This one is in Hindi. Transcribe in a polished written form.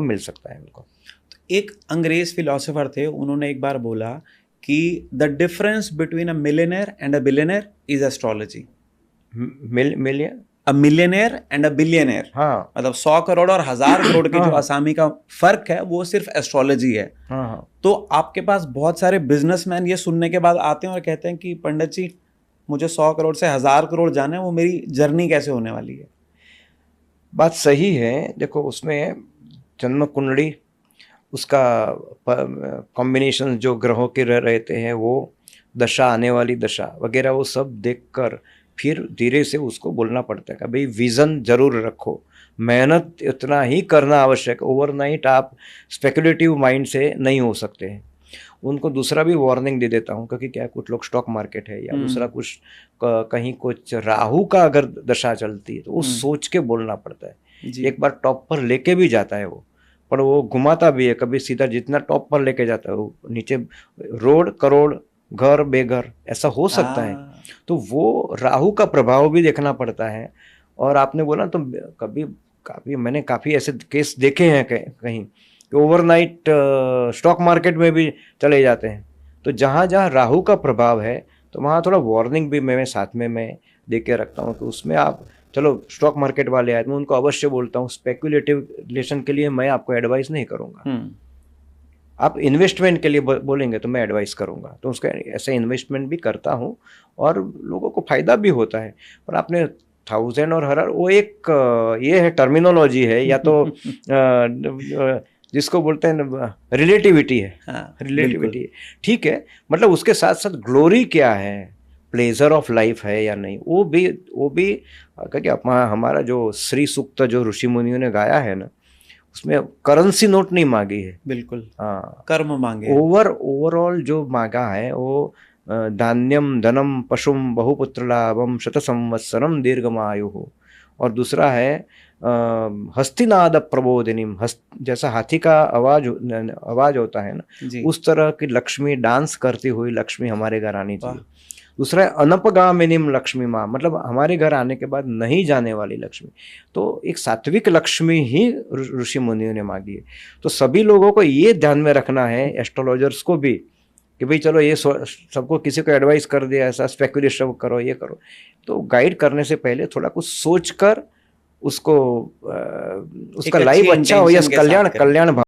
मिल सकता है उनको। एक अंग्रेज फिलोसोफर थे, उन्होंने एक बार बोला कि the difference between a millionaire and a billionaire is astrology. Million a millionaire and a billionaire, हाँ मतलब 100 करोड़ और 1000 करोड़ की जो हाँ असामी का फर्क है वो सिर्फ एस्ट्रोलॉजी है। हाँ हाँ। तो आपके पास बहुत सारे बिजनेसमैन ये सुनने के बाद आते हैं और कहते हैं कि पंडित जी मुझे 100 करोड़ से 1000 करोड़ जाना है, वो मेरी जर्नी कैसे होने वाली है? बात सही है। देखो उसमें जन्म कुंडली, उसका कॉम्बिनेशन जो ग्रहों के रहते हैं, वो दशा, आने वाली दशा वगैरह, वो सब देखकर फिर धीरे से उसको बोलना पड़ता है कि भाई विज़न जरूर रखो, मेहनत इतना ही करना आवश्यक, ओवरनाइट आप स्पेकुलेटिव माइंड से नहीं हो सकते हैं। उनको दूसरा भी वार्निंग दे देता हूँ, क्योंकि क्या कुछ लोग स्टॉक मार्केट है या दूसरा कुछ कहीं कुछ राहु का अगर दशा चलती है तो वो सोच के बोलना पड़ता है। जी। एक बार टॉप पर लेके भी जाता है वो, पर वो घुमाता भी है, कभी सीधा जितना टॉप पर लेके जाता है वो नीचे रोड करोड़ घर बेघर ऐसा हो सकता है। तो वो राहु का प्रभाव भी देखना पड़ता है। और आपने बोला तो कभी काफ़ी मैंने काफ़ी ऐसे केस देखे हैं कहीं कि ओवरनाइट स्टॉक मार्केट में भी चले जाते हैं। तो जहाँ जहाँ राहु का प्रभाव है तो वहाँ थोड़ा वार्निंग भी मैं साथ में मैं दे के रखता हूँ कि उसमें आप, चलो स्टॉक मार्केट वाले आए तो मैं उनको अवश्य बोलता हूँ स्पेकुलेटिव रिलेशन के लिए मैं आपको एडवाइस नहीं करूँगा, आप इन्वेस्टमेंट के लिए बोलेंगे तो मैं एडवाइस करूँगा। तो उसका ऐसे इन्वेस्टमेंट भी करता हूँ और लोगों को फ़ायदा भी होता है। पर आपने 1000 और 1,000 वो एक ये है, टर्मिनोलॉजी है या तो जिसको बोलते हैं रिलेटिविटी है। हाँ, रिलेटिविटी है, ठीक है। मतलब उसके साथ साथ ग्लोरी क्या है, प्लेजर ऑफ लाइफ है या नहीं, वो भी क्योंकि हमारा जो श्री सूक्त जो ऋषि मुनियों ने गाया है ना, उसमें करेंसी नोट नहीं मांगी है, बिल्कुल हाँ कर्म मांगे। ओवरऑल जो मांगा है वो धान्यम धनम पशुम बहुपुत्र लाभम शत संवत्सरम दीर्घमायु हो। और दूसरा है हस्तिनाद प्रबोधिनीम, जैसा हाथी का आवाज होता है ना, उस तरह की लक्ष्मी, डांस करती हुई लक्ष्मी हमारे घर आनी चाहिए। दूसरा है अनपगामिनीम लक्ष्मी माँ, मतलब हमारे घर आने के बाद नहीं जाने वाली लक्ष्मी। तो एक सात्विक लक्ष्मी ही ऋषि मुनियों ने मांगी है। तो सभी लोगों को ये ध्यान में रखना है, एस्ट्रोलॉजर्स को भी, कि भाई चलो ये सबको किसी को एडवाइस कर दिया ऐसा स्पेकुलेशन करो ये करो, तो गाइड करने से पहले थोड़ा कुछ सोच कर उसको उसका लाइफ अच्छा हो या कल्याण